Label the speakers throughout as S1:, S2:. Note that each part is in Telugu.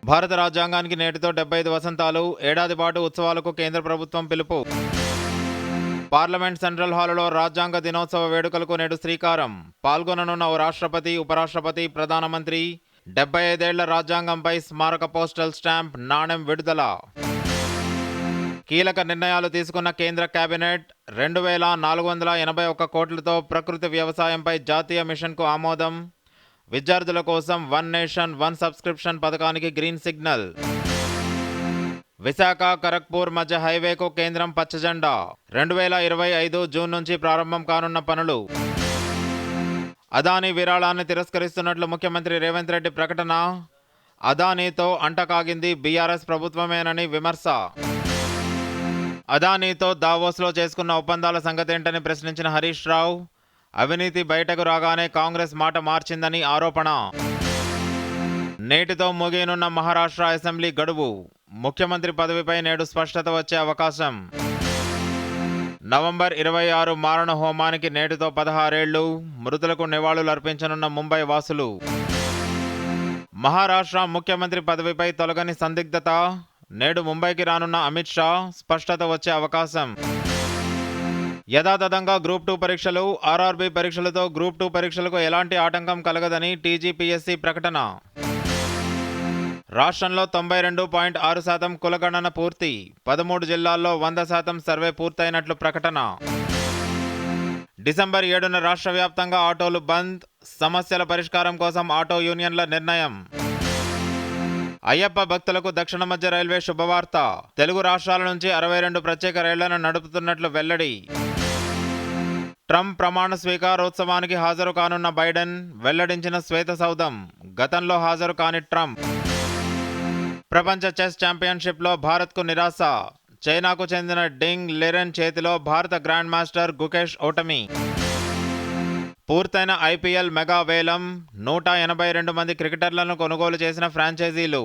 S1: భారత రాజ్యాంగానికి నేటితో 75 వసంతాలు. ఏడాది పాటు ఉత్సవాలకు కేంద్ర ప్రభుత్వం పిలుపు. పార్లమెంట్ సెంట్రల్ హాలులో రాజ్యాంగ దినోత్సవ వేడుకలకు నేడు శ్రీకారం. పాల్గొననున్న రాష్ట్రపతి, ఉపరాష్ట్రపతి, ప్రధానమంత్రి. 75 ఏళ్ల రాజ్యాంగంపై స్మారక పోస్టల్ స్టాంప్, నాణెం విడుదల. కీలక నిర్ణయాలు తీసుకున్న కేంద్ర కేబినెట్. 2481 కోట్లతో ప్రకృతి వ్యవసాయంపై జాతీయ మిషన్కు ఆమోదం. విద్యార్థుల కోసం వన్ నేషన్ వన్ సబ్స్క్రిప్షన్ పథకానికి గ్రీన్ సిగ్నల్. విశాఖ ఖరగ్పూర్ మధ్య హైవేకు కేంద్రం పచ్చజెండా. 2025 జూన్ నుంచి ప్రారంభం కానున్న పనులు. అదానీ విరాళాన్ని తిరస్కరిస్తున్నట్లు ముఖ్యమంత్రి రేవంత్ రెడ్డి ప్రకటన. అదానీతో అంటకాగింది బీఆర్ఎస్ ప్రభుత్వమేనని విమర్శ. అదానీతో దావోస్లో చేసుకున్న ఒప్పందాల సంగతేంటని ప్రశ్నించిన హరీష్ రావు. అవినీతి బయటకు రాగానే కాంగ్రెస్ మాట మార్చిందని ఆరోపణ. నేటితో ముగియనున్న మహారాష్ట్ర అసెంబ్లీ గడువు. ముఖ్యమంత్రి పదవిపై నేడు స్పష్టత వచ్చే అవకాశం. నవంబర్ 26 మారణ హోమానికి నేటితో 16 ఏళ్లు. మృతులకు నివాళులు అర్పించనున్న ముంబై వాసులు. మహారాష్ట్ర ముఖ్యమంత్రి పదవిపై తొలగని సందిగ్ధత. నేడు ముంబైకి రానున్న అమిత్ షా. స్పష్టత వచ్చే అవకాశం. యథాతథంగా గ్రూప్ 2 పరీక్షలు. ఆర్ఆర్బీ పరీక్షలతో గ్రూప్ 2 పరీక్షలకు ఎలాంటి ఆటంకం కలగదని టీజీపీఎస్సీ ప్రకటన. రాష్ట్రంలో 92.6% కులగణన పూర్తి. 13 జిల్లాల్లో 100% సర్వే పూర్తయినట్లు ప్రకటన. డిసెంబర్ 7న రాష్ట్ర వ్యాప్తంగా ఆటోలు బంద్. సమస్యల పరిష్కారం కోసం ఆటో యూనియన్ల నిర్ణయం. అయ్యప్ప భక్తులకు దక్షిణ మధ్య రైల్వే శుభవార్త. తెలుగు రాష్ట్రాల నుంచి 62 ప్రత్యేక రైళ్లను నడుపుతున్నట్లు వెల్లడి. ట్రంప్ ప్రమాణ స్వీకారోత్సవానికి హాజరు కానున్న బైడెన్. వెల్లడించిన శ్వేత సౌధం. గతంలో హాజరు కాని ట్రంప్. ప్రపంచ చెస్ ఛాంపియన్షిప్లో భారత్కు నిరాశ. చైనాకు చెందిన డింగ్ లెరెన్ చేతిలో భారత గ్రాండ్ మాస్టర్ గుకేష్ ఓటమి. పూర్తయిన ఐపీఎల్ మెగా వేలం. 182 మంది క్రికెటర్లను కొనుగోలు చేసిన ఫ్రాంచైజీలు.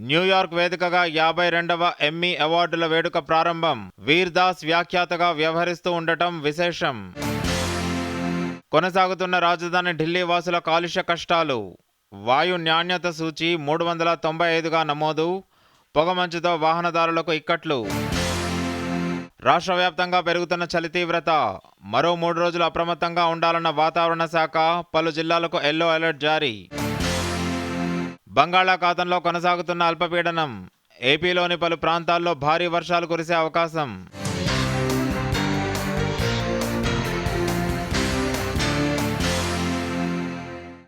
S1: న్యూయార్క్ వేదికగా 52వ ఎమ్మీ అవార్డుల వేడుక ప్రారంభం. వీర్ దాస్ వ్యాఖ్యాతగా వ్యవహరిస్తూ ఉండటం విశేషం. కొనసాగుతున్న రాజధాని ఢిల్లీ వాసుల కాలుష్య కష్టాలు. వాయు నాణ్యత సూచి 395గా నమోదు. పొగమంచుతో వాహనదారులకు ఇక్కట్లు. రాష్ట్ర వ్యాప్తంగా పెరుగుతున్న చలి తీవ్రత. మరో 3 రోజులు అప్రమత్తంగా ఉండాలన్న వాతావరణ శాఖ. పలు జిల్లాలకు ఎల్లో అలర్ట్ జారీ. బంగాళాఖాతంలో కొనసాగుతున్న అల్పపీడనం. ఏపీలోని పలు ప్రాంతాల్లో భారీ వర్షాలు కురిసే అవకాశం.